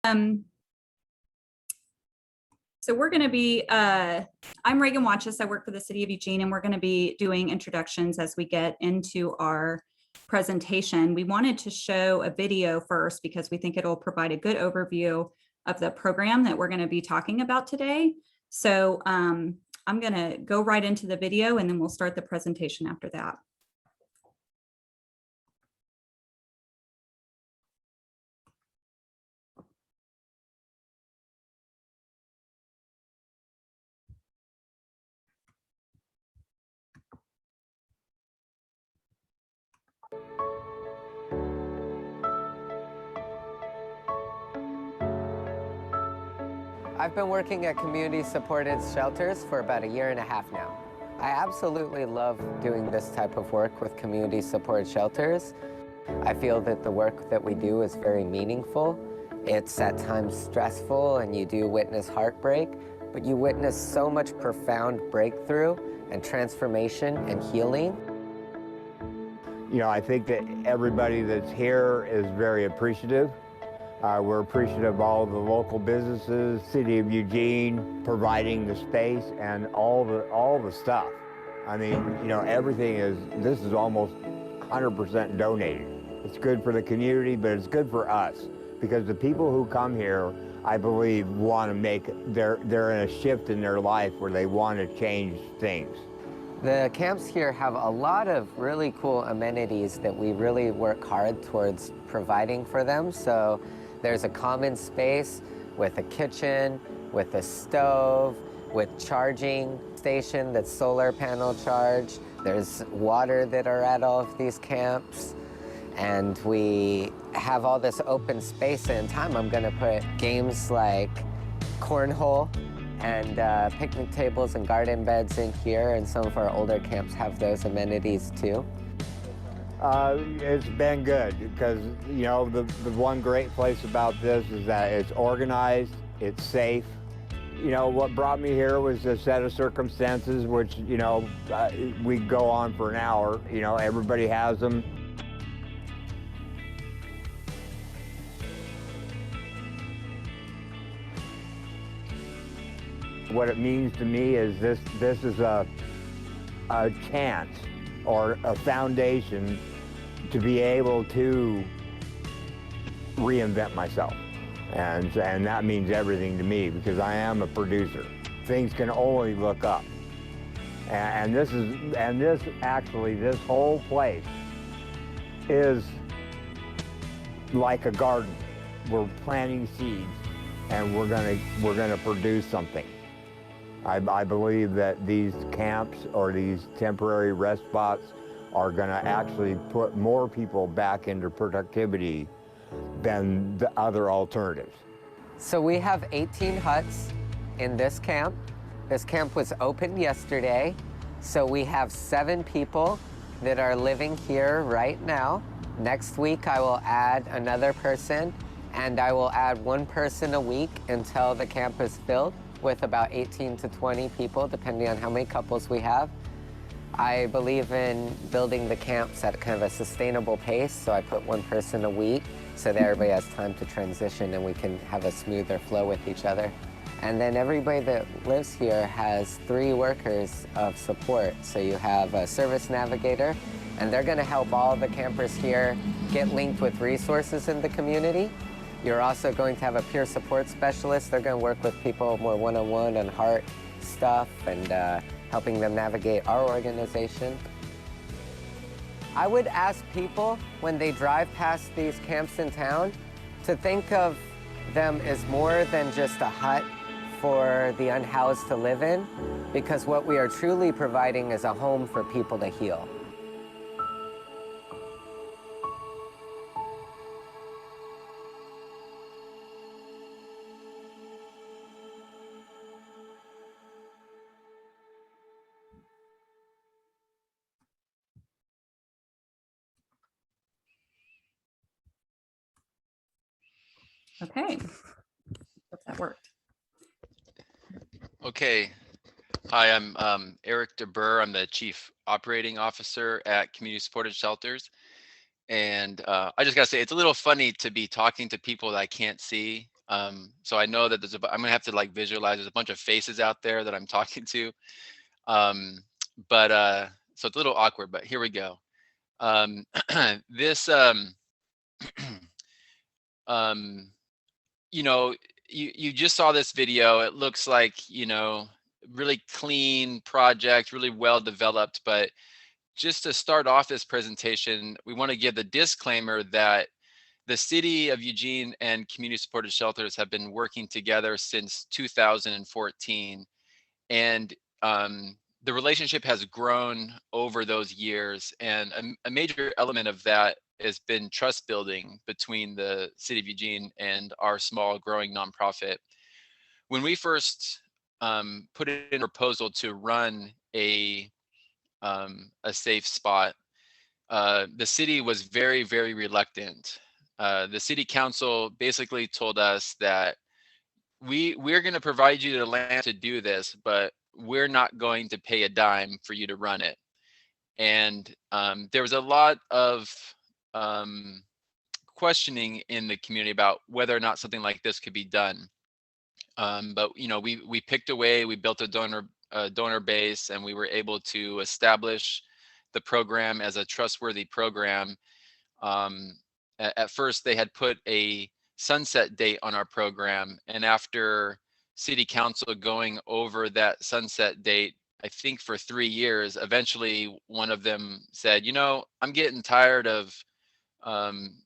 Um, so we're going to be, I'm Regan Watjus. I work for the city of Eugene, and we're going to be doing introductions as we get into our presentation. We wanted to show a video first because we think it'll provide a good overview of the program that we're going to be talking about today. So I'm going to go right into the video, and then we'll start the presentation after that. I've been working at community-supported shelters for about 1.5 years now. I absolutely love doing this type of work with community-supported shelters. I feel that the work that we do is very meaningful. It's at times stressful, and you do witness heartbreak, but you witness so much profound breakthrough and transformation and healing. You know, I think that everybody that's here is very appreciative. We're appreciative of all the local businesses, City of Eugene providing the space and all the stuff. I mean, you know, this is almost 100% donated. It's good for the community, but it's good for us because the people who come here, I believe, want to they're in a shift in their life where they want to change things. The camps here have a lot of really cool amenities that we really work hard towards providing for them. So there's a common space with a kitchen, with a stove, with charging station that's solar panel charged. There's water that are at all of these camps. And we have all this open space, and in time I'm gonna put games like cornhole and picnic tables and garden beds in here, and some of our older camps have those amenities too. It's been good because, you know, the one great place about this is that it's organized, it's safe. You know, what brought me here was a set of circumstances which, you know, we go on for an hour. You know, everybody has them. What it means to me is this is a chance or a foundation to be able to reinvent myself. And that means everything to me because I am a producer. Things can only look up. And this whole place is like a garden. We're planting seeds and we're gonna produce something. I believe that these camps or these temporary rest spots are going to actually put more people back into productivity than the other alternatives. So we have 18 huts in this camp. This camp was opened yesterday. So we have 7 people that are living here right now. Next week I will add another person, and I will add 1 person a week until the camp is filled with about 18 to 20 people, depending on how many couples we have. I believe in building the camps at kind of a sustainable pace, so I put 1 person a week so that everybody has time to transition and we can have a smoother flow with each other. And then everybody that lives here has 3 workers of support. So you have a service navigator, and they're gonna help all the campers here get linked with resources in the community. You're also going to have a peer support specialist. They're gonna work with people more one-on-one on heart stuff and helping them navigate our organization. I would ask people when they drive past these camps in town to think of them as more than just a hut for the unhoused to live in, because what we are truly providing is a home for people to heal. Okay, hope that worked. Okay. Hi, I'm Erik Buhr. I'm the Chief Operating Officer at Community Supported Shelters. And I just gotta say, it's a little funny to be talking to people that I can't see So I know that I'm gonna have to like visualize, there's a bunch of faces out there that I'm talking to. So it's a little awkward, but here we go. This, um, you just saw this video. It looks like, really clean project, really well developed. But just to start off this presentation, we want to give the disclaimer that the city of Eugene and community supported shelters have been working together since 2014. And the relationship has grown over those years. And a major element of that has been trust building between the city of Eugene and our small growing nonprofit. When we first put in a proposal to run a safe spot, the city was very, very reluctant. The city council basically told us that we're going to provide you the land to do this, but we're not going to pay a dime for you to run it. And there was a lot of questioning in the community about whether or not something like this could be done. But we picked a way, we built a donor base, and we were able to establish the program as a trustworthy program. At first, they had put a sunset date on our program, and after city council going over that sunset date, I think for 3 years, eventually one of them said, I'm getting tired of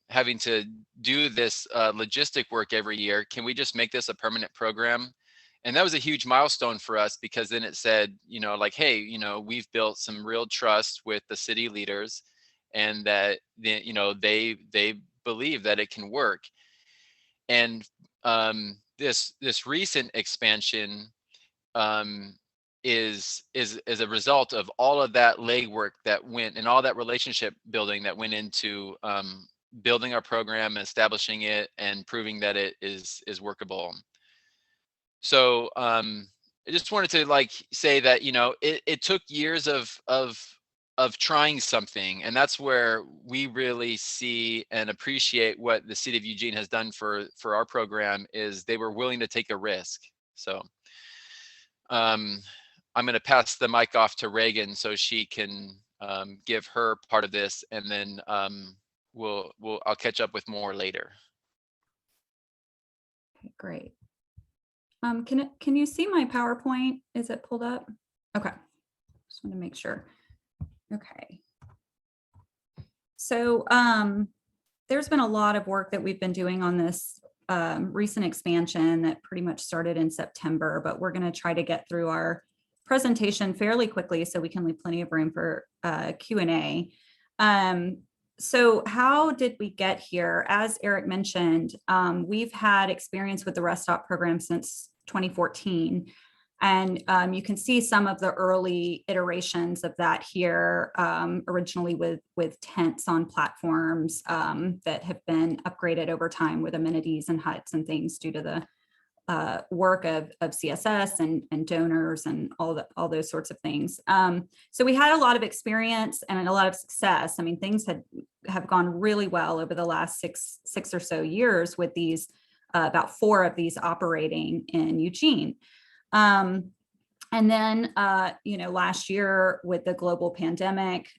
having to do this logistic work every year. Can we just make this a permanent program? And that was a huge milestone for us, because then it said, hey, we've built some real trust with the city leaders, and that they believe that it can work. And this recent expansion is a result of all of that legwork that went, and all that relationship building that went into building our program, establishing it, and proving that it is workable. So I just wanted to say that it took years of trying something, and that's where we really see and appreciate what the city of Eugene has done for our program, is they were willing to take a risk. So I'm going to pass the mic off to Regan so she can give her part of this, and then I'll catch up with more later. Okay, great. Can you see my PowerPoint? Is it pulled up? Okay, just want to make sure. Okay. So there's been a lot of work that we've been doing on this recent expansion that pretty much started in September, but we're going to try to get through our presentation fairly quickly so we can leave plenty of room for Q&A. So how did we get here? As Erik mentioned, we've had experience with the Rest Stop program since 2014. And you can see some of the early iterations of that here, originally with tents on platforms that have been upgraded over time with amenities and huts and things due to the work of CSS and donors and all those sorts of things. So we had a lot of experience and a lot of success. I mean, things have gone really well over the last six or so years with these, about 4 of these operating in Eugene. And then, last year with the global pandemic,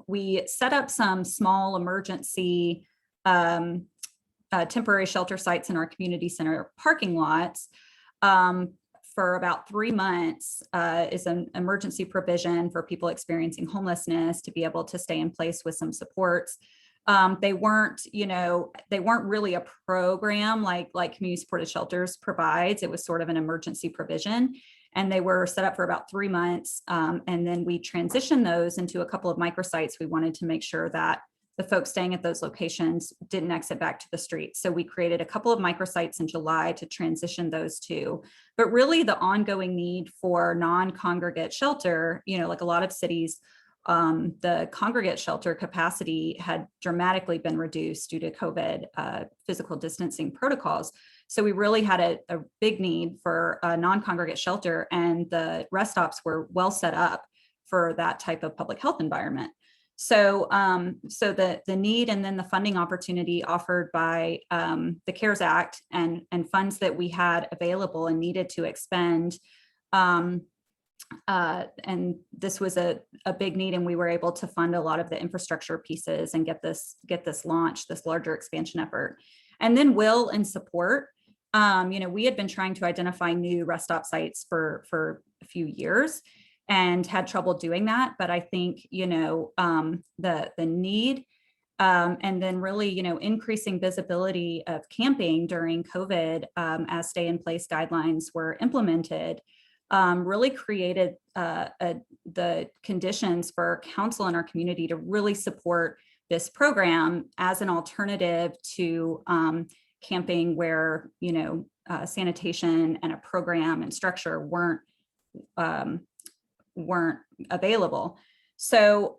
we set up some small emergency temporary shelter sites in our community center parking lots for about 3 months is an emergency provision for people experiencing homelessness to be able to stay in place with some supports. They weren't really a program like community supported shelters provides. It was sort of an emergency provision, and they were set up for about 3 months. And then we transitioned those into a couple of microsites. We wanted to make sure that the folks staying at those locations didn't exit back to the street. So we created a couple of microsites in July to transition those to, but really the ongoing need for non-congregate shelter, like a lot of cities, the congregate shelter capacity had dramatically been reduced due to COVID physical distancing protocols. So we really had a big need for a non-congregate shelter, and the rest stops were well set up for that type of public health environment. So, so the need and then the funding opportunity offered by the CARES Act and funds that we had available and needed to expend. And this was a big need, and we were able to fund a lot of the infrastructure pieces and get this launched, this larger expansion effort. And then will and support. We had been trying to identify new rest stop sites for a few years and had trouble doing that. But I think, the need and then really, increasing visibility of camping during COVID as stay in place guidelines were implemented really created the conditions for council in our community to really support this program as an alternative to camping where, sanitation and a program and structure weren't available. So,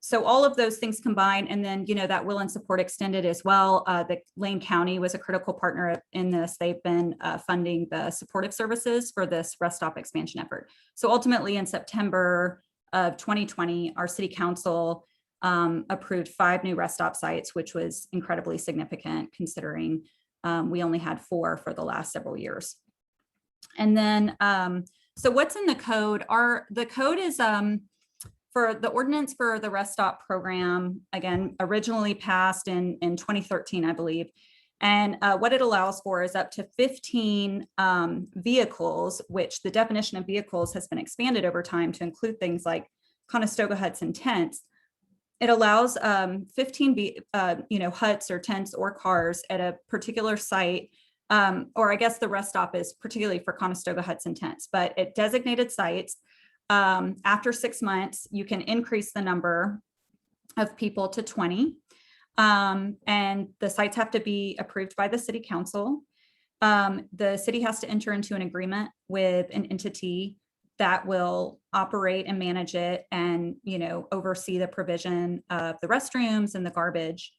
so all of those things combined, and then, that will and support extended as well. The Lane County was a critical partner in this. They've been funding the supportive services for this rest stop expansion effort. So ultimately in September of 2020, our city council approved 5 new rest stop sites, which was incredibly significant considering we only had 4 for the last several years. And then, so what's in the code? The code is for the ordinance for the rest stop program, again, originally passed in 2013, I believe. And what it allows for is up to 15 vehicles, which the definition of vehicles has been expanded over time to include things like Conestoga huts and tents. It allows 15 huts or tents or cars at a particular site, or I guess the rest stop is particularly for Conestoga huts and tents, but at designated sites. After 6 months, you can increase the number of people to 20, and the sites have to be approved by the city council. The city has to enter into an agreement with an entity that will operate and manage it and, oversee the provision of the restrooms and the garbage.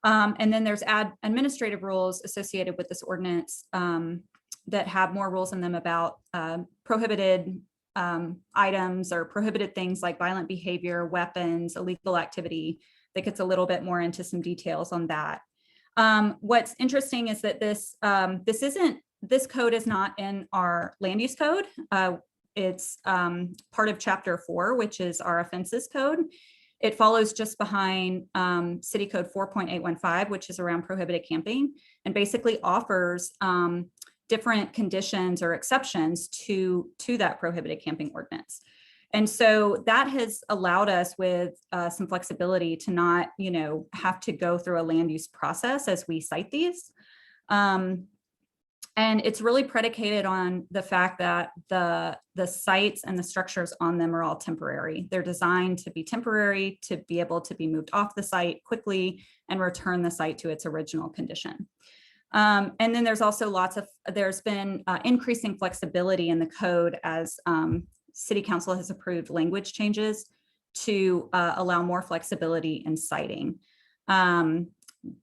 And then there's administrative rules associated with this ordinance that have more rules in them about prohibited items or prohibited things like violent behavior, weapons, illegal activity. That gets a little bit more into some details on that. What's interesting is that this code is not in our land use code. It's part of chapter 4, which is our offenses code. It follows just behind City Code 4.815, which is around prohibited camping, and basically offers different conditions or exceptions to that prohibited camping ordinance. And so that has allowed us with some flexibility to not, have to go through a land use process as we cite these. And it's really predicated on the fact that the sites and the structures on them are all temporary. They're designed to be temporary, to be able to be moved off the site quickly and return the site to its original condition. And then there's also there's been increasing flexibility in the code as City Council has approved language changes to allow more flexibility in citing.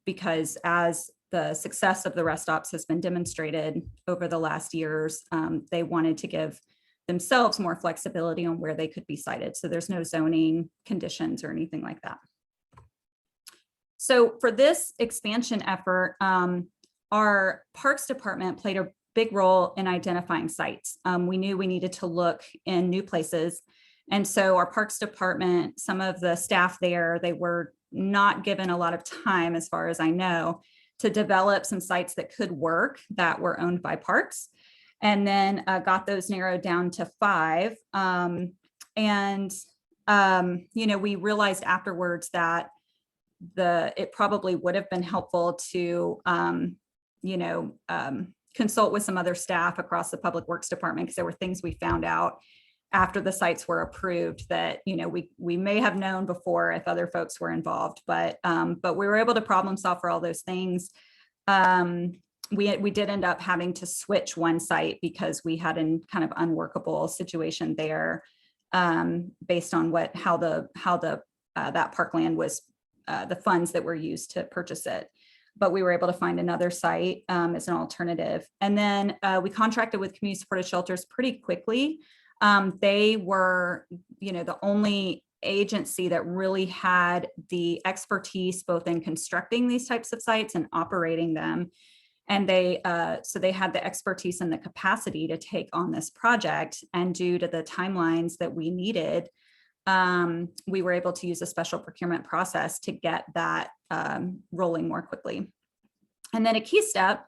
Because as the success of the rest stops has been demonstrated over the last years, they wanted to give themselves more flexibility on where they could be cited. So there's no zoning conditions or anything like that. So for this expansion effort, our Parks Department played a big role in identifying sites. We knew we needed to look in new places. And so our Parks Department, some of the staff there, they were not given a lot of time, as far as I know, to develop some sites that could work that were owned by parks. And then got those narrowed down to 5. We realized afterwards that it probably would have been helpful to consult with some other staff across the Public Works Department, because there were things we found out after the sites were approved that we may have known before if other folks were involved, but we were able to problem solve for all those things. We did end up having to switch one site because we had a kind of unworkable situation there, based on how that parkland was, the funds that were used to purchase it. But we were able to find another site as an alternative. And then we contracted with community supported shelters pretty quickly. They were, the only agency that really had the expertise both in constructing these types of sites and operating them. And so they had the expertise and the capacity to take on this project. And due to the timelines that we needed, we were able to use a special procurement process to get that rolling more quickly. And then a key step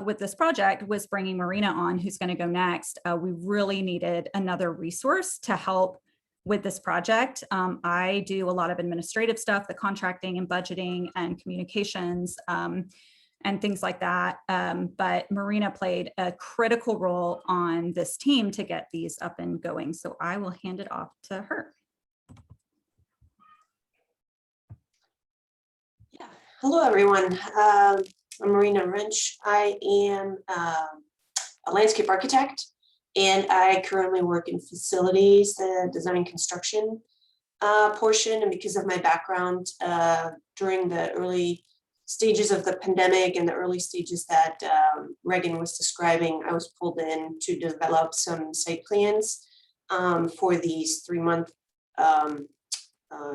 with this project was bringing Marina on, who's going to go next. We really needed another resource to help with this project. I do a lot of administrative stuff, the contracting and budgeting and communications and things like that. But Marina played a critical role on this team to get these up and going. So I will hand it off to her. Yeah. Hello, everyone. I'm Marina Wrensch. I am a landscape architect, and I currently work in facilities, the design construction portion. And because of my background during the early stages of the pandemic and the early stages that Regan was describing, I was pulled in to develop some site plans for these 3-month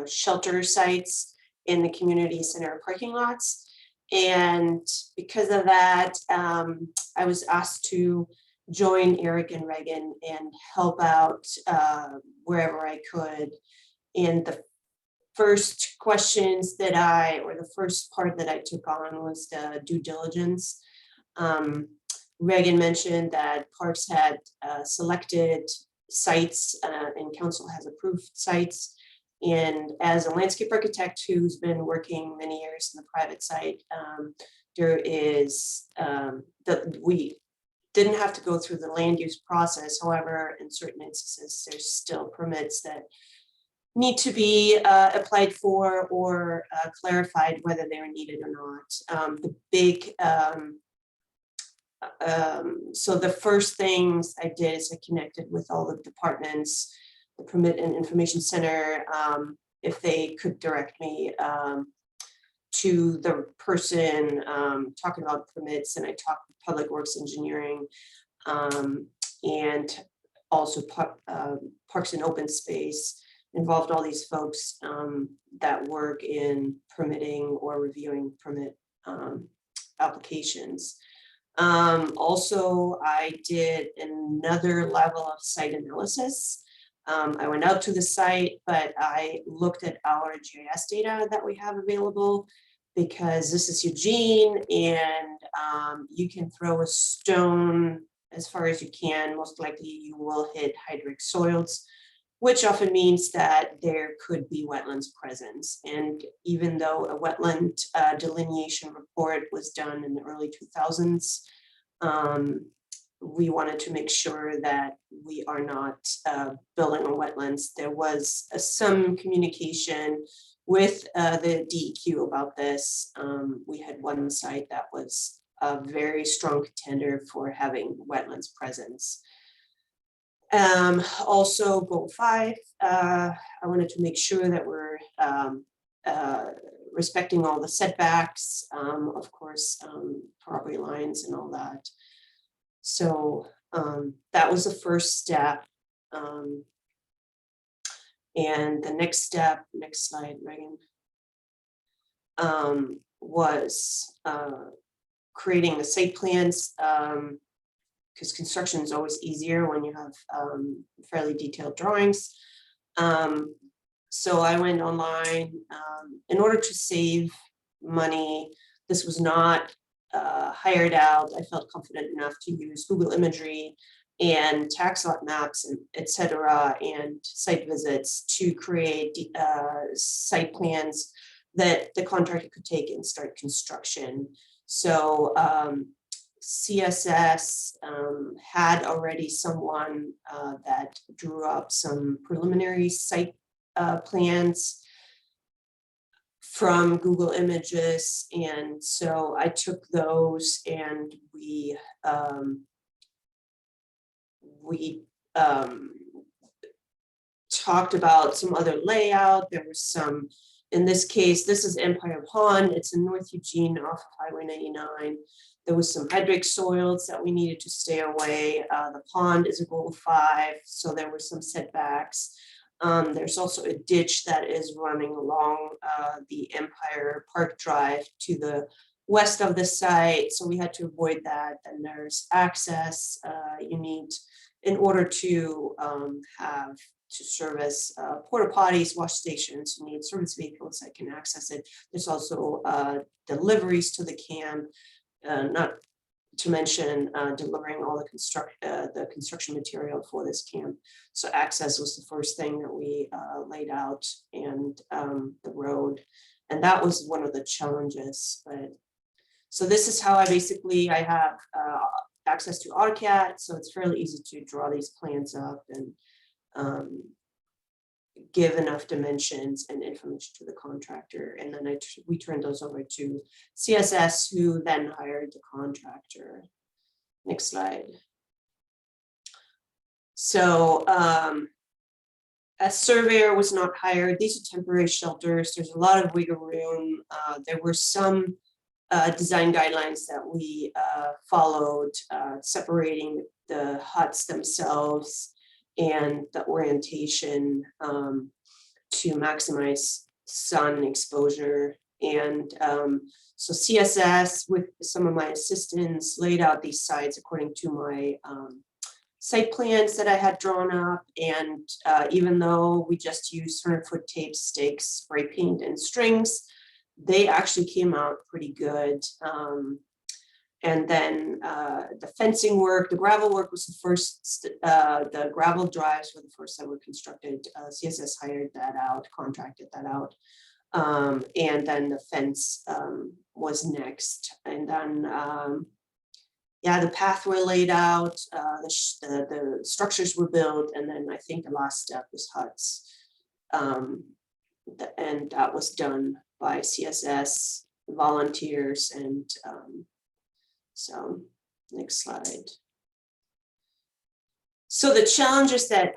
shelter sites in the community center parking lots. And because of that, I was asked to join Erik and Regan and help out wherever I could. And the first questions that or the first part that I took on was the due diligence. Regan mentioned that Parks had selected sites and council has approved sites. And as a landscape architect who's been working many years in the private site, there is we didn't have to go through the land use process. However, in certain instances, there's still permits that need to be applied for or clarified whether they're needed or not. The big so the first things I did is I connected with all the departments, the Permit and Information Center, if they could direct me to the person talking about permits, and I talked with Public Works Engineering and also Parks and Open Space, involved all these folks that work in permitting or reviewing permit applications. Also, I did another level of site analysis. I went out to the site, but I looked at our GIS data that we have available, because this is Eugene, and you can throw a stone as far as you can. Most likely you will hit hydric soils, which often means that there could be wetlands presence. And even though a wetland delineation report was done in the early 2000s, we wanted to make sure that we are not building on wetlands. There was some communication with the DEQ about this. We had one site that was a very strong contender for having wetlands presence. Also, goal 5, I wanted to make sure that we're respecting all the setbacks, of course, property lines and all that. So that was the first step. And the next step, next slide, Regan, was creating the site plans, because construction is always easier when you have fairly detailed drawings. So I went online in order to save money. This was not hired out. I felt confident enough to use Google imagery and tax lot maps and etc. and site visits to create site plans that the contractor could take and start construction. So CSS had already someone that drew up some preliminary site plans from Google Images, and so I took those and we talked about some other layout. There was some, in this case, this is Empire Pond. It's in North Eugene off of Highway 99. There was some hydric soils that we needed to stay away. The pond is a goal 5, so there were some setbacks. There's also a ditch that is running along the Empire Park Drive to the west of the site, so we had to avoid that. And there's access you need in order to have to service porta potties, wash stations. You need service vehicles that can access it. There's also deliveries to the camp, not to mention delivering all the construction material for this camp. So access was the first thing that we laid out, and the road. And that was one of the challenges. But so this is how I have access to AutoCAD, so it's fairly easy to draw these plans up and give enough dimensions and information to the contractor. And then we turned those over to CSS, who then hired the contractor. Next slide. So a surveyor was not hired. These are temporary shelters. There's a lot of wiggle room. There were some design guidelines that we followed, separating the huts themselves and the orientation to maximize sun exposure. And so CSS, with some of my assistants, laid out these sites according to my site plans that I had drawn up. And even though we just used 100-foot tape, stakes, spray paint, and strings, they actually came out pretty good. And then the fencing work, the gravel work was the first, the gravel drives were the first that were constructed. CSS hired that out, contracted that out. And then the fence was next. And then, yeah, the path were laid out, the structures were built, and then I think the last step was huts. And that was done by CSS volunteers. And so next slide. So the challenges that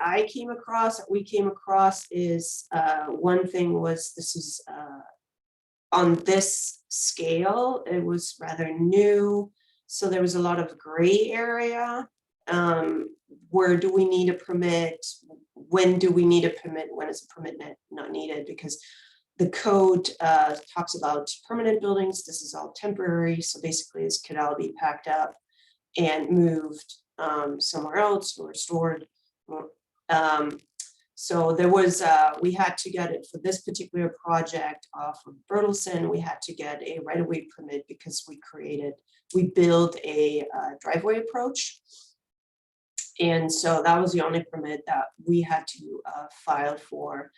we came across is, one thing was, this is on this scale, it was rather new. So there was a lot of gray area. Where do we need a permit? When do we need a permit? When is a permit not needed? Because the code talks about permanent buildings. This is all temporary. So basically this could all be packed up and moved somewhere else or stored. So there was, we had to get it for this particular project off of Bertelsen. We had to get a right-of-way permit because we built a driveway approach. And so that was the only permit that we had to file for.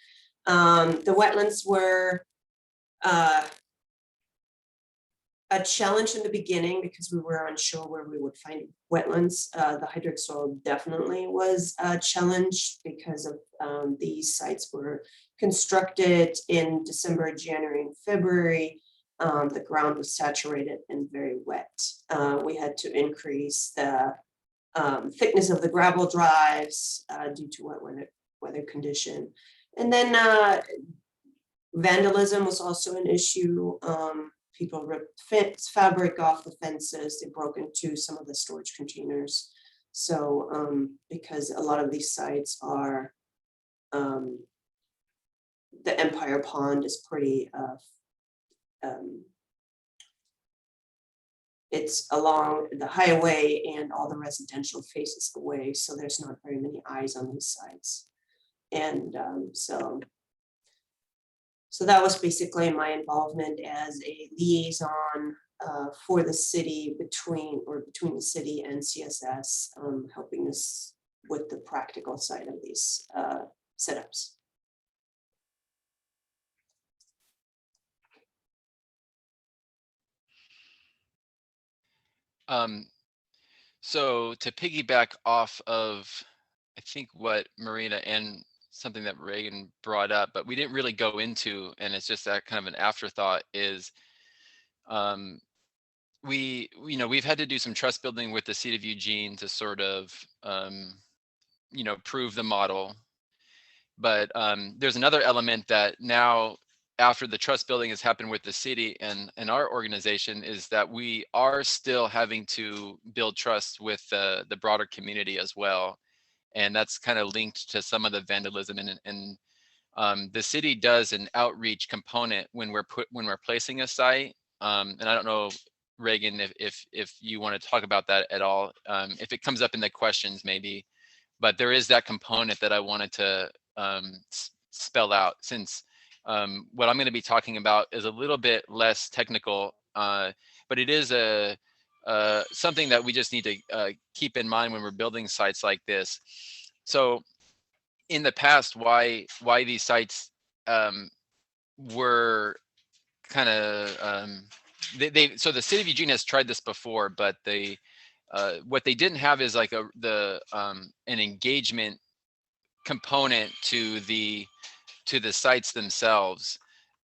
The wetlands were a challenge in the beginning because we were unsure where we would find wetlands. The hydric soil definitely was a challenge because of these sites were constructed in December, January, and February. The ground was saturated and very wet. We had to increase the thickness of the gravel drives due to wet weather condition. And then vandalism was also an issue. People ripped fabric off the fences. They broke into some of the storage containers. So because a lot of these sites are, the Empire Pond is pretty, it's along the highway and all the residential faces away. So there's not very many eyes on these sites. And so that was basically my involvement as a liaison for the city, between the city and CSS, helping us with the practical side of these setups. So to piggyback off of, I think what Marina and something that Regan brought up, but we didn't really go into, and it's just that kind of an afterthought, is we've had to do some trust building with the city of Eugene to sort of prove the model. But there's another element that now, after the trust building has happened with the city and our organization, is that we are still having to build trust with the broader community as well. and that's kind of linked to some of the vandalism. And the city does an outreach component when we're placing a site. And I don't know, Reagan, if you want to talk about that at all, if it comes up in the questions maybe, but there is that component that I wanted to spell out, since what I'm going to be talking about is a little bit less technical, but it is something that we just need to keep in mind when we're building sites like this. So in the past, why these sites were kind of so the city of Eugene has tried this before, but what they didn't have is like an engagement component to the sites themselves.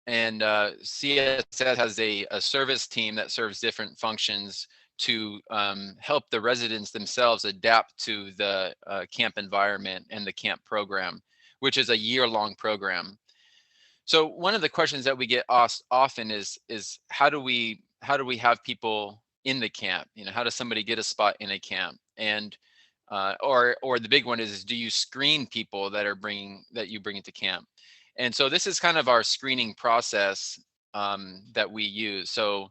And CSS has a service team that serves different functions to help the residents themselves adapt to the camp environment and the camp program, which is a year-long program. So one of the questions that we get asked often is how do we have people in the camp? You know, how does somebody get a spot in a camp? And or the big one is do you screen people that you bring into camp? And so this is kind of our screening process that we use. So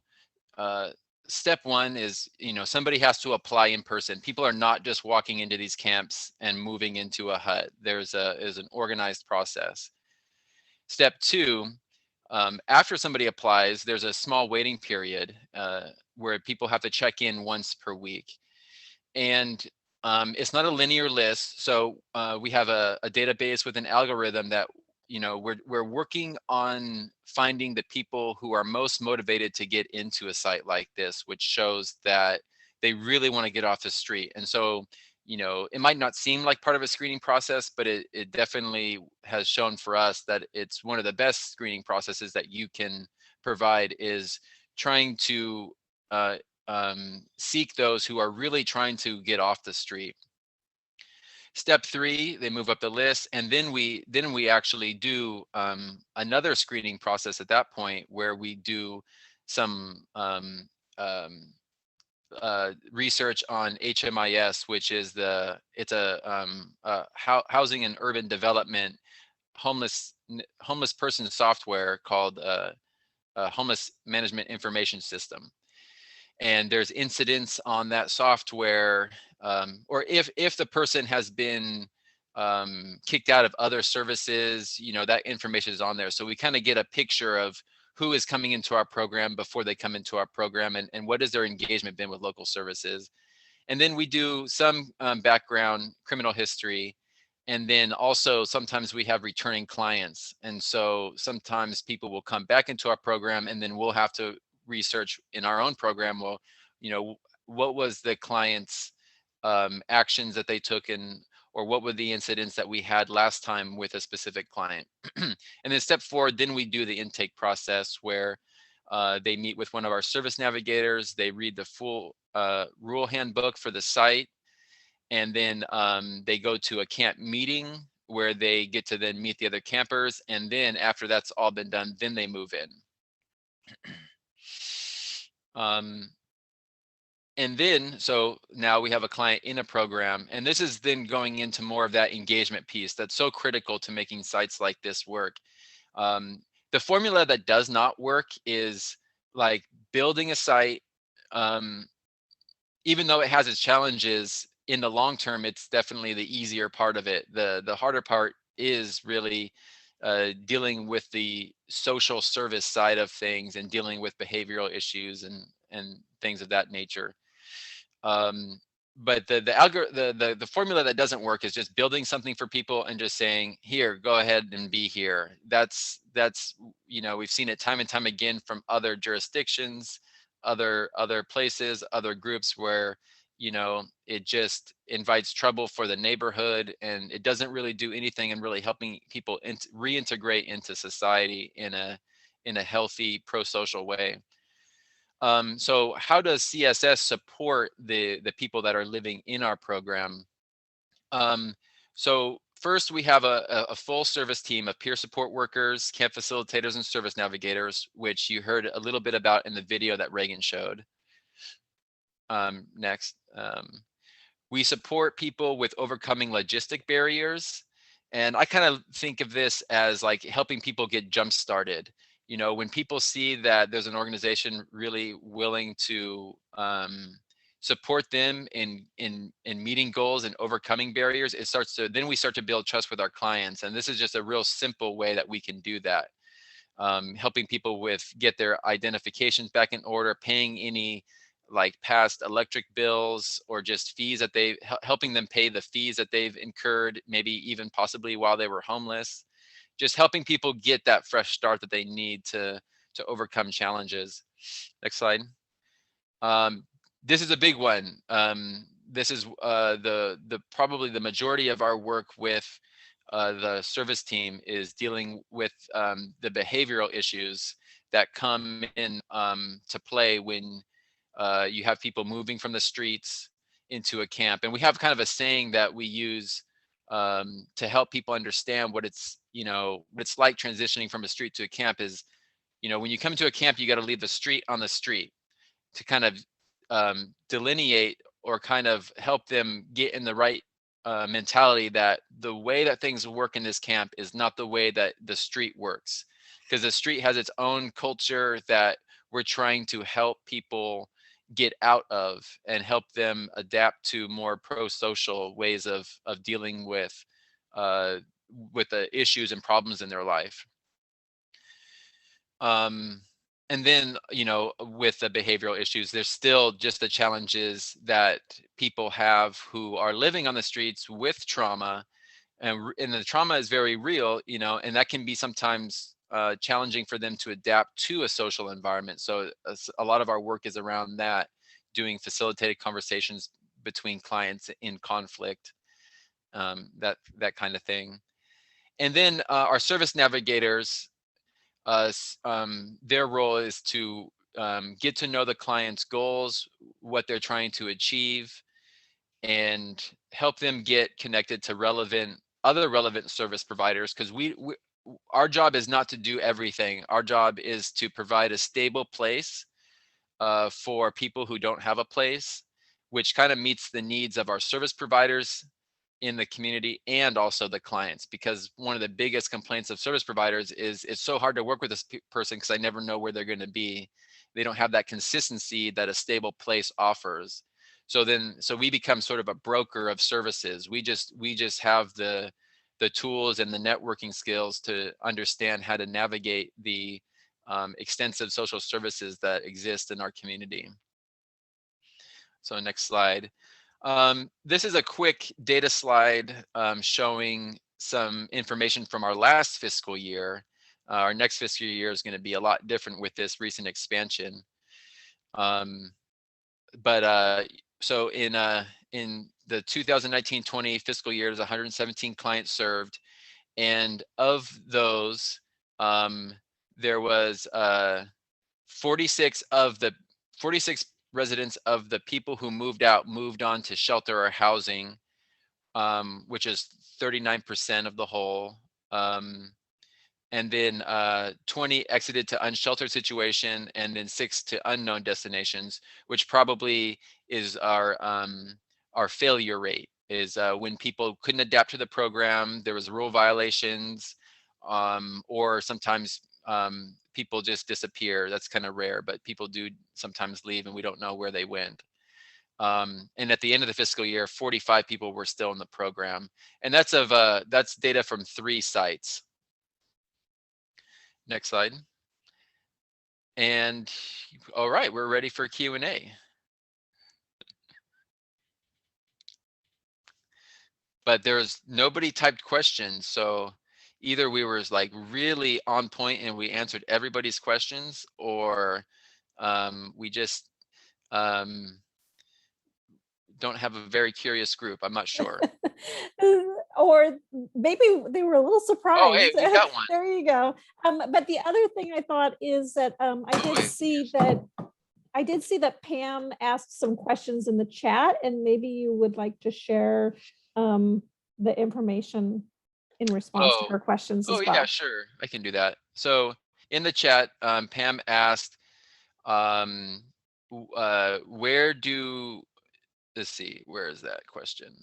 step one is, somebody has to apply in person. People are not just walking into these camps and moving into a hut. There's an organized process. Step two, after somebody applies, there's a small waiting period where people have to check in once per week. And it's not a linear list. So we have a database with an algorithm that, we're working on finding the people who are most motivated to get into a site like this, which shows that they really want to get off the street. And so, it might not seem like part of a screening process, but it definitely has shown for us that it's one of the best screening processes that you can provide, is trying to seek those who are really trying to get off the street. Step three, they move up the list, and then we actually do another screening process at that point, where we do some research on HMIS, which is it's a housing and urban development homeless person software called homeless management information system. And there's incidents on that software, or if the person has been kicked out of other services, that information is on there. So we kind of get a picture of who is coming into our program before they come into our program, and what has their engagement been with local services. And then we do some background criminal history. And then also sometimes we have returning clients. And so sometimes people will come back into our program, and then we'll have to research in our own program, well, what was the client's actions that they took, or what were the incidents that we had last time with a specific client. And then step four, then we do the intake process, where they meet with one of our service navigators, they read the full rule handbook for the site, and then they go to a camp meeting where they get to then meet the other campers. And then after that's all been done, then they move in. And then, so now we have a client in a program, and this is then going into more of that engagement piece that's so critical to making sites like this work. The formula that does not work is like building a site, even though it has its challenges, in the long term, it's definitely the easier part of it. The harder part is really dealing with the social service side of things, and dealing with behavioral issues and things of that nature. But the formula that doesn't work is just building something for people and just saying, here, go ahead and be here. That's we've seen it time and time again from other jurisdictions, other places, other groups, where it just invites trouble for the neighborhood, and it doesn't really do anything in really helping people reintegrate into society in a healthy, pro-social way. So how does CSS support the people that are living in our program? So first, we have a full service team of peer support workers, camp facilitators, and service navigators, which you heard a little bit about in the video that Regan showed. Next. We support people with overcoming logistic barriers. And I kind of think of this as like helping people get jump started. You know, when people see that there's an organization really willing to support them in meeting goals and overcoming barriers, it starts to, then we start to build trust with our clients. And this is just a real simple way that we can do that. Helping people with get their identifications back in order, paying any like past electric bills or just fees that they helping them pay the fees that they've incurred, maybe even possibly while they were homeless. Just helping people get that fresh start that they need to overcome challenges. Next slide. This is a big one. This is the probably the majority of our work with the service team is dealing with the behavioral issues that come in to play when you have people moving from the streets into a camp. And we have kind of a saying that we use to help people understand what it's, you know, what it's like transitioning from a street to a camp is, you know, when you come to a camp, you got to leave the street on the street to kind of delineate or kind of help them get in the right mentality that the way that things work in this camp is not the way that the street works, because the street has its own culture that we're trying to help people get out of and help them adapt to more pro-social ways of dealing with the issues and problems in their life. And then, you know, with the behavioral issues, there's still just the challenges that people have who are living on the streets with trauma, and the trauma is very real, you know, and that can be sometimes challenging for them to adapt to a social environment. So a lot of our work is around that, doing facilitated conversations between clients in conflict, that kind of thing. And then our service navigators, their role is to get to know the client's goals, what they're trying to achieve, and help them get connected to other relevant service providers, because our job is not to do everything. Our job is to provide a stable place for people who don't have a place, which kind of meets the needs of our service providers in the community and also the clients, because one of the biggest complaints of service providers is it's so hard to work with this person because I never know where they're going to be. They don't have that consistency that a stable place offers. So we become sort of a broker of services. We just have the tools and the networking skills to understand how to navigate the extensive social services that exist in our community. So next slide. This is a quick data slide showing some information from our last fiscal year. Our next fiscal year is going to be a lot different with this recent expansion. So in the 2019-20 fiscal year, there's 117 clients served, and of those, there was 46 residents of the people who moved out moved on to shelter or housing, which is 39% of the whole. And then 20 exited to unsheltered situation, and then 6 to unknown destinations, which probably is our failure rate, is when people couldn't adapt to the program, there was rule violations, or sometimes people just disappear. That's kind of rare, but people do sometimes leave and we don't know where they went. And at the end of the fiscal year, 45 people were still in the program. And that's data from 3 sites. Next slide. And all right, we're ready for Q&A. But there's nobody typed questions, so either we were like really on point and we answered everybody's questions, or we just don't have a very curious group. I'm not sure. Or maybe they were a little surprised. Oh, hey, we got one. There you go. But the other thing I thought is that I did see that Pam asked some questions in the chat, and maybe you would like to share the information in response to her questions as well. Yeah, sure. I can do that. So in the chat, Pam asked, where do let's see, where is that question?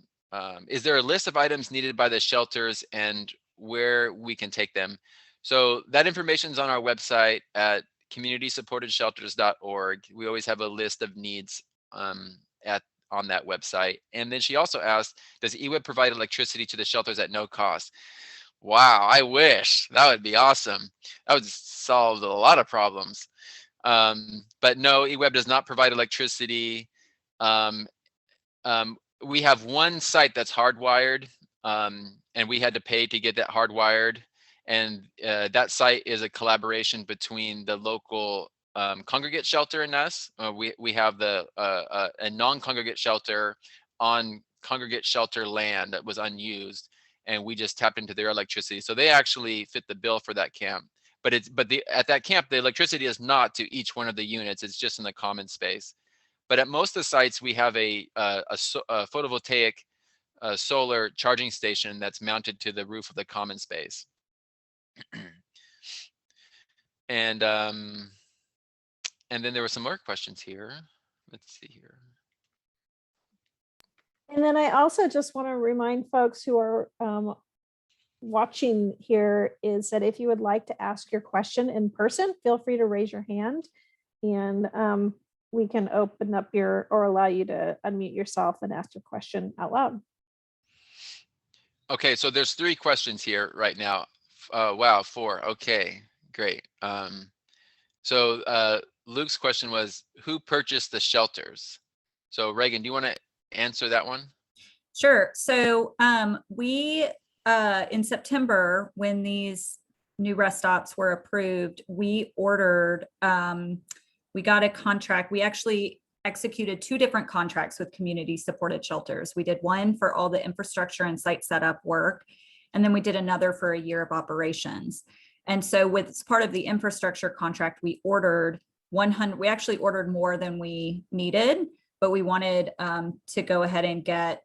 Is there a list of items needed by the shelters and where we can take them? So that information is on our website at communitysupportedshelters.org. We always have a list of needs on that website. And then she also asked, does EWIB provide electricity to the shelters at no cost? Wow, I wish. That would be awesome. That would solve a lot of problems. But no, EWIB does not provide electricity. We have one site that's hardwired, and we had to pay to get that hardwired. And that site is a collaboration between the local congregate shelter and us. We have a non-congregate shelter on congregate shelter land that was unused, and we just tapped into their electricity. So they actually fit the bill for that camp. But at that camp, the electricity is not to each one of the units. It's just in the common space. But at most of the sites, we have a photovoltaic solar charging station that's mounted to the roof of the common space. And then there were some more questions here. Let's see here. And then I also just want to remind folks who are watching here is that if you would like to ask your question in person, feel free to raise your hand, and we can open up or allow you to unmute yourself and ask your question out loud. Okay, so there's 3 questions here right now. Wow, 4. Okay, great. So Luke's question was, who purchased the shelters? So Regan, do you want to answer that one? Sure. So we in September, when these new rest stops were approved, we ordered, we got a contract. We actually executed 2 different contracts with community supported shelters. We did one for all the infrastructure and site setup work, and then we did another for a year of operations. And so with part of the infrastructure contract, we ordered 100, we actually ordered more than we needed, but we wanted to go ahead and get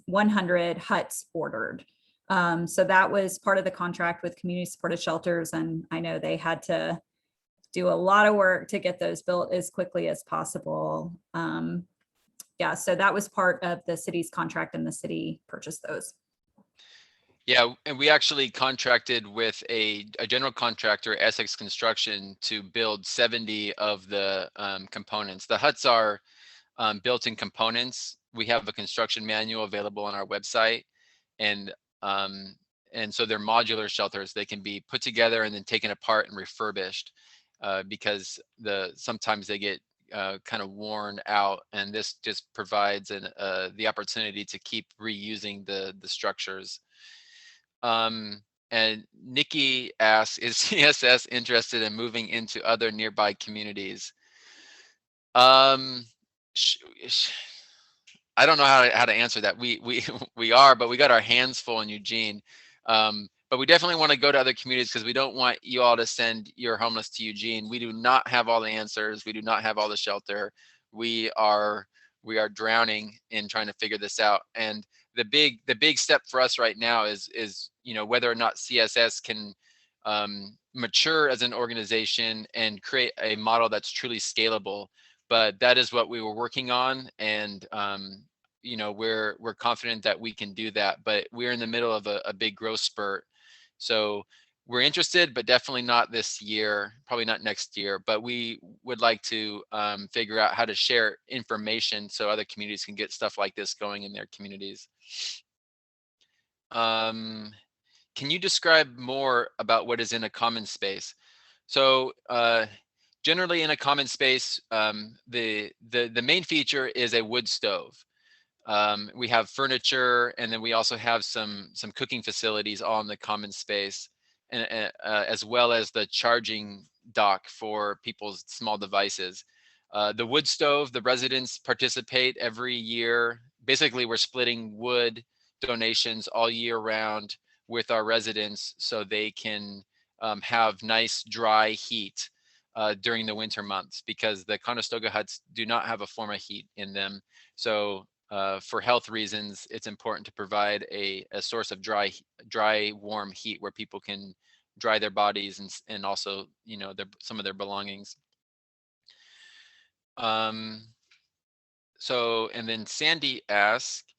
100 huts ordered. So that was part of the contract with community supported shelters. And I know they had to do a lot of work to get those built as quickly as possible. Yeah, so that was part of the city's contract, and the city purchased those. Yeah, and we actually contracted with a general contractor, Essex Construction, to build 70 of the components. The huts are built in components. We have a construction manual available on our website, and so they're modular shelters. They can be put together and then taken apart and refurbished because sometimes they get kind of worn out, and this just provides the opportunity to keep reusing the structures. And Nikki asks, is CSS interested in moving into other nearby communities? I don't know how to answer that. We are, but we got our hands full in Eugene. But we definitely want to go to other communities because we don't want you all to send your homeless to Eugene. We do not have all the answers. We do not have all the shelter. We are drowning in trying to figure this out. And the big step for us right now is whether or not CSS can mature as an organization and create a model that's truly scalable. But that is what we were working on, and we're confident that we can do that. But we're in the middle of a big growth spurt, so we're interested, but definitely not this year, probably not next year. But we would like to figure out how to share information so other communities can get stuff like this going in their communities. Can you describe more about what is in a common space? So generally in a common space, the main feature is a wood stove. We have furniture, and then we also have some cooking facilities all in the common space, and as well as the charging dock for people's small devices. The wood stove, the residents participate every year. Basically, we're splitting wood donations all year round with our residents so they can have nice dry heat during the winter months, because the Conestoga huts do not have a form of heat in them. So for health reasons, it's important to provide a source of dry, warm heat where people can dry their bodies and also, some of their belongings. So, and then Sandy asked,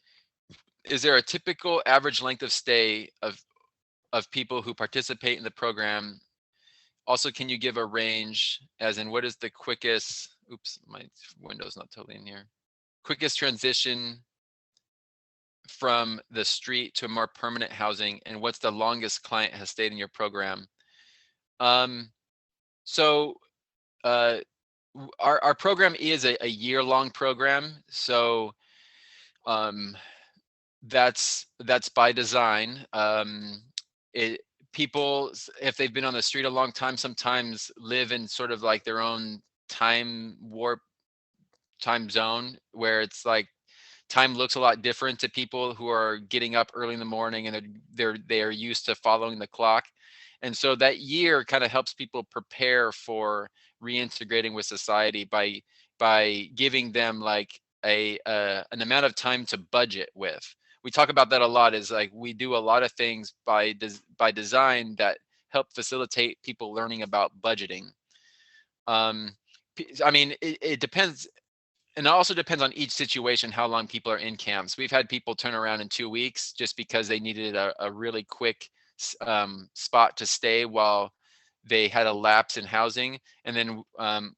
is there a typical average length of stay of people who participate in the program? Also, can you give a range, as in what is the quickest, oops, my window's not totally in here, quickest transition from the street to a more permanent housing, and what's the longest client has stayed in your program? So our program is a year-long program, so that's by design. People, if they've been on the street a long time, sometimes live in sort of like their own time warp, time zone, where it's like time looks a lot different to people who are getting up early in the morning, and they are used to following the clock. And so that year kind of helps people prepare for reintegrating with society by giving them like an amount of time to budget with. We talk about that a lot, is like we do a lot of things by design that help facilitate people learning about budgeting. I mean, it depends, and it also depends on each situation how long people are in camps. We've had people turn around in 2 weeks just because they needed a really quick spot to stay while they had a lapse in housing. And then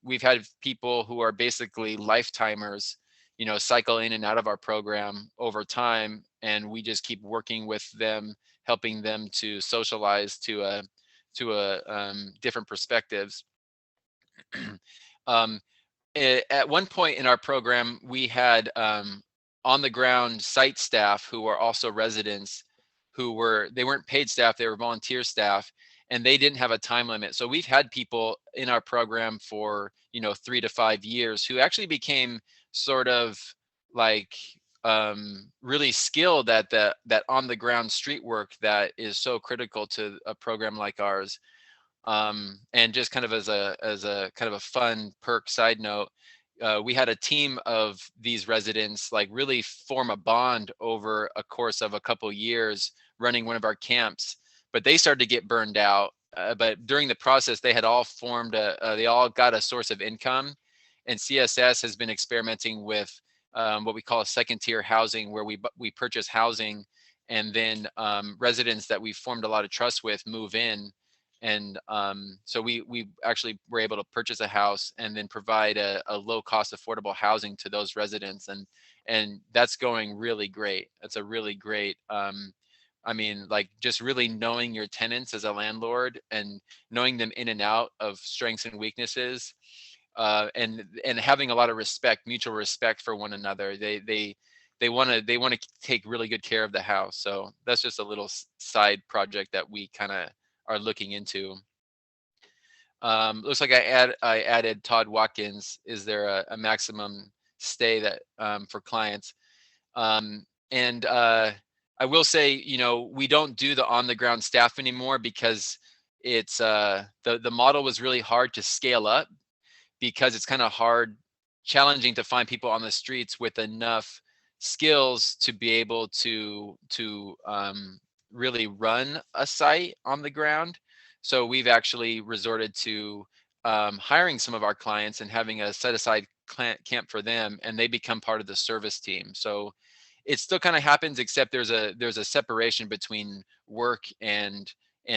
we've had people who are basically lifetimers, you know, cycle in and out of our program over time, and we just keep working with them, helping them to socialize to different perspectives. At one point in our program, we had on the ground site staff who were also residents, they weren't paid staff, they were volunteer staff, and they didn't have a time limit. So we've had people in our program for, you know, 3 to 5 years who actually became sort of like really skilled at that on the ground street work that is so critical to a program like ours. And just kind of as a kind of a fun perk side note, we had a team of these residents like really form a bond over a course of a couple years running one of our camps, but they started to get burned out. But during the process, they had all formed they all got a source of income, and CSS has been experimenting with what we call a second tier housing, where we purchase housing, and then residents that we formed a lot of trust with move in. And so we actually were able to purchase a house and then provide a low cost affordable housing to those residents, and that's going really great. That's a really great I mean, like just really knowing your tenants as a landlord and knowing them in and out of strengths and weaknesses, and having a lot of respect, mutual respect for one another. They want to take really good care of the house. So that's just a little side project that we kind of are looking into. Looks like I added Todd Watkins. Is there a maximum stay that for clients? And I will say, you know, we don't do the on the ground staff anymore because it's the model was really hard to scale up, because it's kind of challenging to find people on the streets with enough skills to be able to really run a site on the ground. So we've actually resorted to hiring some of our clients and having a set aside camp for them, and they become part of the service team. So it still kind of happens, except there's a separation between work and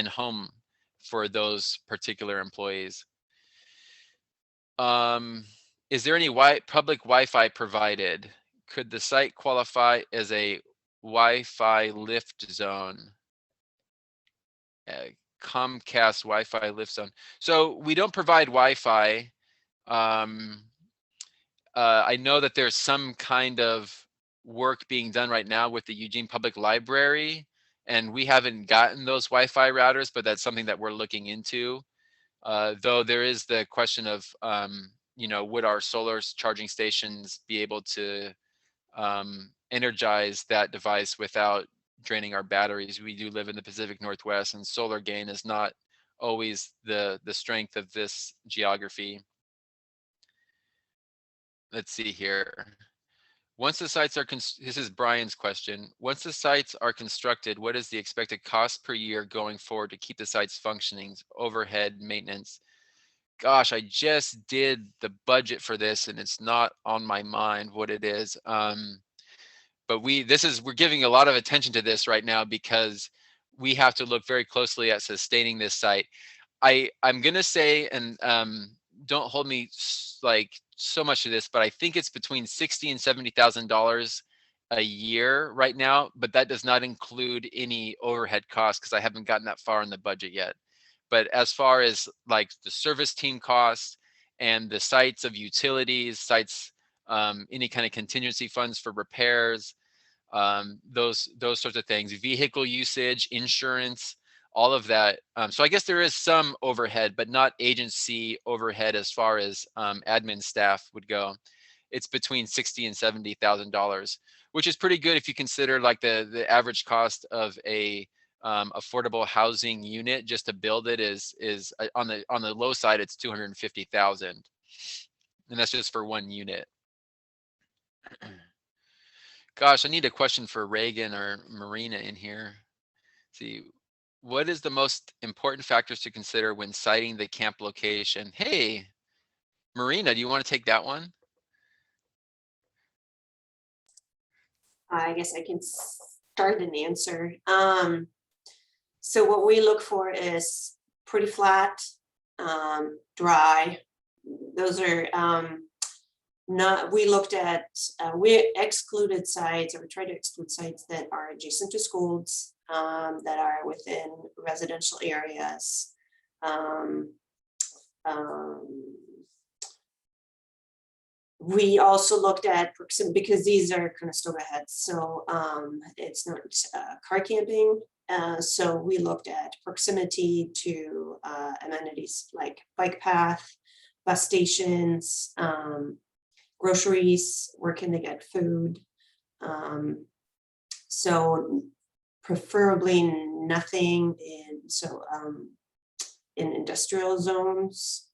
home for those particular employees. Is there any public Wi-Fi provided? Could the site qualify as a Wi-Fi lift zone? Comcast Wi-Fi lift zone. So we don't provide Wi-Fi. I know that there's some kind of work being done right now with the Eugene Public Library, and we haven't gotten those Wi-Fi routers, but that's something that we're looking into. Though there is the question of, you know, would our solar charging stations be able to energize that device without draining our batteries? We do live in the Pacific Northwest, and solar gain is not always the strength of this geography. Let's see here. Once the sites are, this is Brian's question. Once the sites are constructed, what is the expected cost per year going forward to keep the sites functioning, overhead, maintenance? gosh, I just did the budget for this and it's not on my mind what it is. But we're giving a lot of attention to this right now because we have to look very closely at sustaining this site. I'm gonna say, and don't hold me like so much to this, but I think it's between $60,000 and $70,000 a year right now, but that does not include any overhead costs because I haven't gotten that far in the budget yet. But as far as like the service team costs and the sites of utilities, sites, any kind of contingency funds for repairs, those sorts of things, vehicle usage, insurance, all of that. So I guess there is some overhead, but not agency overhead as far as admin staff would go. It's between $60,000 and $70,000, which is pretty good if you consider like the average cost of a affordable housing unit just to build it is on the low side, it's $250,000, and that's just for one unit. Gosh, I need a question for Regan or Marina in here. See, what is the most important factors to consider when siting the camp location? Hey, Marina, do you want to take that one? I guess I can start an answer. So what we look for is pretty flat, dry. Those are not, we looked at, we excluded sites, or we tried to exclude sites that are adjacent to schools, that are within residential areas. We also looked at proximity because these are Conestoga heads, so it's not car camping. So we looked at proximity to amenities like bike path, bus stations, groceries, where can they get food. So preferably nothing in in industrial zones.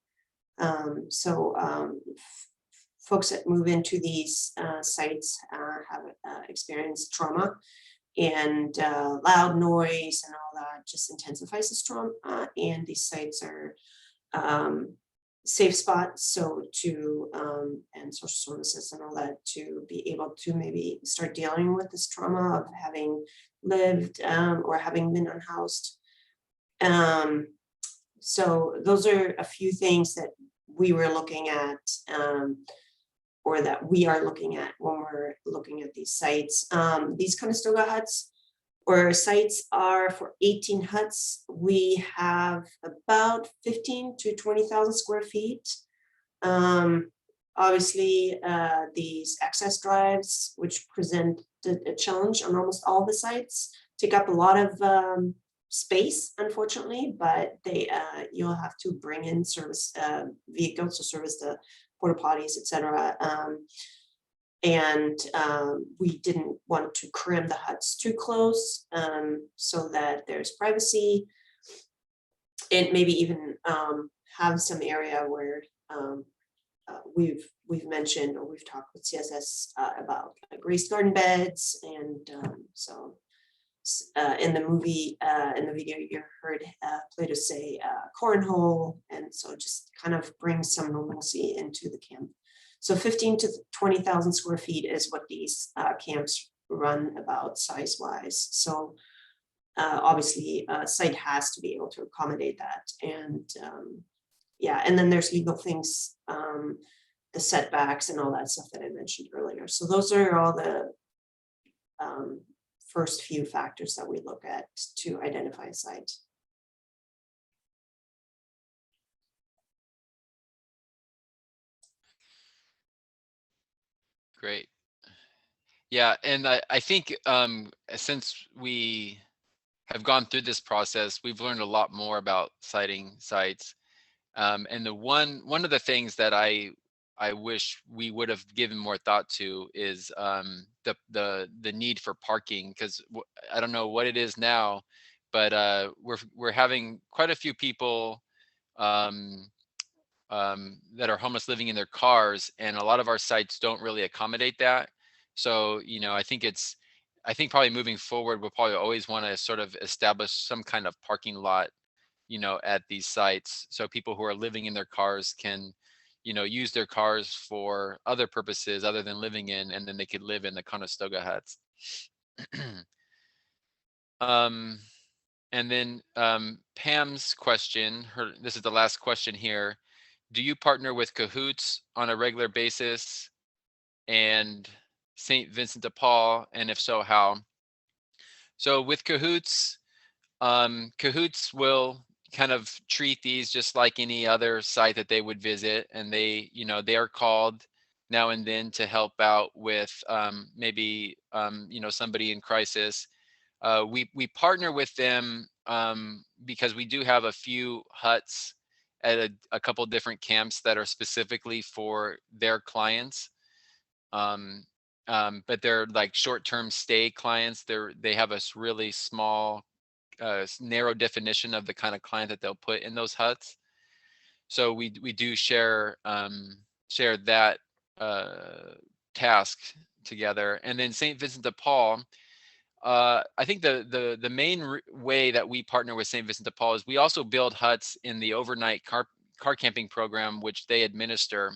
Folks that move into these sites have experienced trauma, and loud noise and all that just intensifies this trauma. And these sites are safe spots, so to and social services and all that to be able to maybe start dealing with this trauma of having lived or having been unhoused. So those are a few things that we were looking at, or that we are looking at when we're looking at these sites. These Conestoga huts or sites are for 18 huts. We have about 15 to 20,000 square feet. Obviously, these access drives, which present a challenge on almost all the sites, take up a lot of space, unfortunately, but they you'll have to bring in service vehicles to service the porta potties, etc. We didn't want to cram the huts too close, so that there's privacy, and maybe even have some area where we've mentioned, or we've talked with CSS about like raised garden beds, and in the movie, in the video, you heard Plato say cornhole, and so just kind of bring some normalcy into the camp. So 15 to 20,000 square feet is what these camps run about size-wise. So obviously, a site has to be able to accommodate that, and yeah, and then there's legal things, the setbacks and all that stuff that I mentioned earlier. So those are all the first few factors that we look at to identify a site. Great. Yeah, and I think since we have gone through this process, we've learned a lot more about siting sites. And one of the things that I wish we would have given more thought to is the need for parking, because I don't know what it is now, but we're having quite a few people that are homeless living in their cars, and a lot of our sites don't really accommodate that. So I think probably moving forward, we'll probably always want to sort of establish some kind of parking lot you know, at these sites, so people who are living in their cars can, you know, use their cars for other purposes other than living in, and then they could live in the Conestoga huts. And then Pam's question, this is the last question here. Do you partner with Cahoots on a regular basis and St. Vincent de Paul? And if so, how? So with Cahoots, Cahoots will kind of treat these just like any other site that they would visit, and they, you know, they are called now and then to help out with maybe you know, somebody in crisis. We partner with them because we do have a few huts at a couple different camps that are specifically for their clients. But they're like short-term stay clients. They have a really small, narrow definition of the kind of client that they'll put in those huts. So we do share that task together. And then St. Vincent de Paul, I think the main way that we partner with St. Vincent de Paul is we also build huts in the overnight car camping program, which they administer.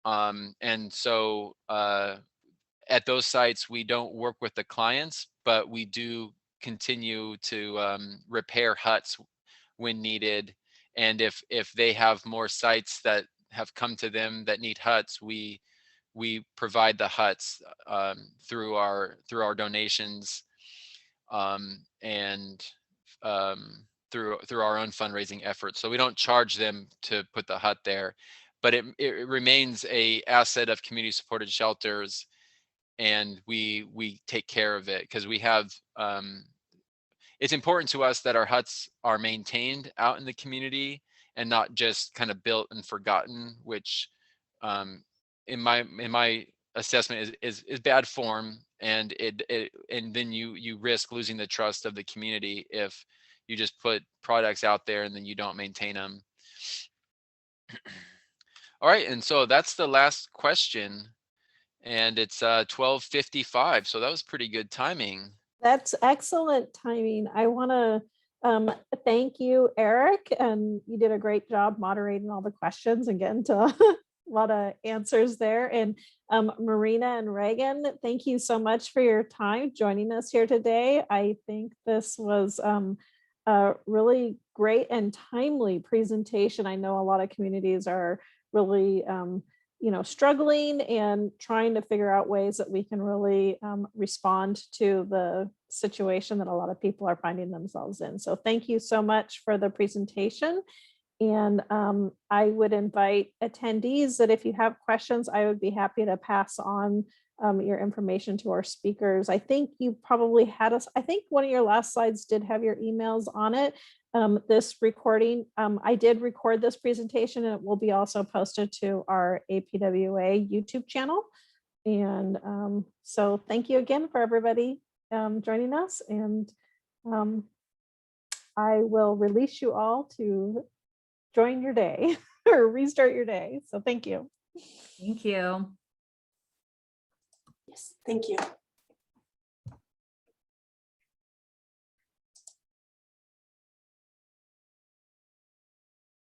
And so at those sites, we don't work with the clients, but we do continue to repair huts when needed. And if they have more sites that have come to them that need huts, we provide the huts through our donations and through our own fundraising efforts. So we don't charge them to put the hut there, but it remains a asset of community supported shelters, and we take care of it because we have it's important to us that our huts are maintained out in the community and not just kind of built and forgotten, which in my assessment is bad form, and and then you risk losing the trust of the community if you just put products out there and then you don't maintain them. All right, and so that's the last question, and it's 12:55, so that was pretty good timing. That's excellent timing. I want to thank you, Erik, and you did a great job moderating all the questions and getting to a lot of answers there. And Marina and Regan, thank you so much for your time joining us here today. I think this was a really great and timely presentation. I know a lot of communities are really struggling and trying to figure out ways that we can really respond to the situation that a lot of people are finding themselves in. So thank you so much for the presentation. And I would invite attendees that if you have questions, I would be happy to pass on your information to our speakers. I think you probably had us, I think one of your last slides did have your emails on it. This recording, I did record this presentation, and it will be also posted to our APWA YouTube channel. And so thank you again for everybody joining us, and I will release you all to join your day or restart your day. So thank you. Thank you. Yes, thank you.